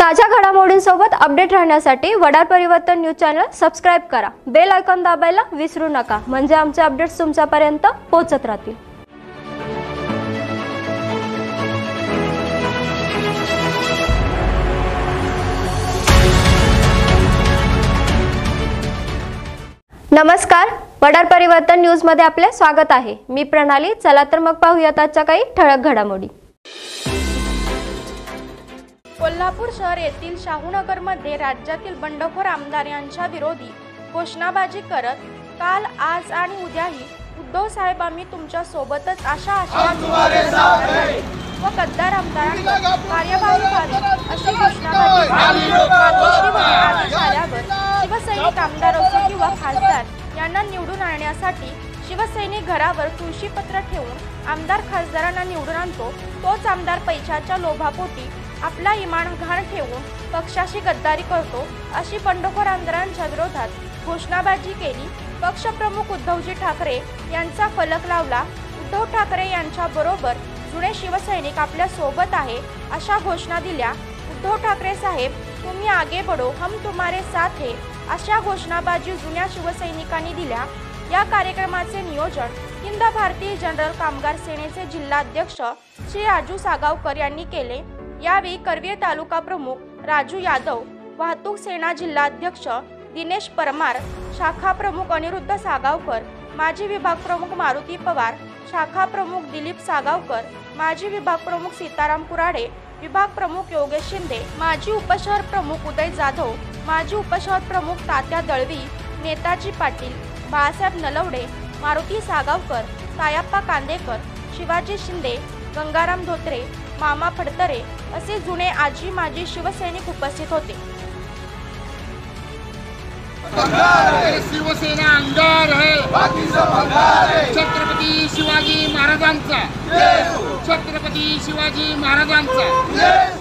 ताज्या घडामोडींसोबत अपडेट राहण्यासाठी वडार परिवर्तन न्यूज चॅनल सबस्क्राइब करा। बेल आयकॉन दाबायला विसरू नका, म्हणजे आमचे अपडेट्स तुमच्यापर्यंत पोहोचत राहतील। नमस्कार, वडार परिवर्तन न्यूज मध्ये आपले स्वागत आहे। मी प्रणाली। चला तर मग पाहूयात आजच्या काही ठळक घडामोडी। कोल्हापूर शहर येथील शाहूनगरमध्ये राज्यातील बंडखोर आमदार यांच्या विरोधी घोषणाबाजी करत काल, आज आणि उद्याही उद्धव साहेब आम्ही तुमच्या सोबतच अशा व गद्दार आमदारांवर कार्यवाही व्हावी अशी घोषणाबाजी आदेश आल्यावर शिवसैनिक आमदार असो किंवा खासदार यांना निवडून आणण्यासाठी शिवसैनिक घरावर तुळशीपत्र ठेवून आमदार खासदारांना निवडून आणतो, तोच आमदार पैशाच्या लोभापोटी आपला इमान घाण ठेवून पक्षाशी गद्दारी करतो अशी बंडखोर आमदारांच्या विरोधात घोषणाबाजी केली। पक्षप्रमुख उद्धवजी ठाकरे यांचा फलक लावला। उद्धव ठाकरे यांच्या बरोबर जुने शिवसैनिक आपल्या सोबत आहे अशा घोषणा दिल्या। उद्धव ठाकरे साहेब तुम्ही आगे बढ़ो, हम तुम्हारे साथ है अशा घोषणाबाजी जुन्या शिवसैनिकांनी दिल्या। या कार्यक्रमाचे नियोजन हिंद भारतीय जनरल कामगार सेनेचे जिल्हाध्यक्ष श्री राजू सागावकर यांनी केले। यावेळी करवीर तालुका प्रमुख राजू यादव, वाहतूक सेना जिल्हाध्यक्ष दिनेश परमार, शाखा प्रमुख अनिरुद्ध सागावकर, माजी विभाग प्रमुख मारुती पवार, शाखा प्रमुख दिलीप सागावकर, माजी विभाग प्रमुख सीताराम कुराडे, विभाग प्रमुख योगेश शिंदे, माजी उपशहर प्रमुख उदय जाधव, माजी उपशहर प्रमुख तात्या दळवी, नेताजी पाटील, बाळासाहेब नलवडे, मारुती सागावकर, तायाप्पा कांदेकर, शिवाजी शिंदे, गंगाराम धोत्रे, मामा फडतरे असे जुने आजी माजी शिवसैनिक उपस्थित होते। शिवसेना अंगार है, छत्रपती शिवाजी महाराजांचा, छत्रपती शिवाजी महाराजांचा।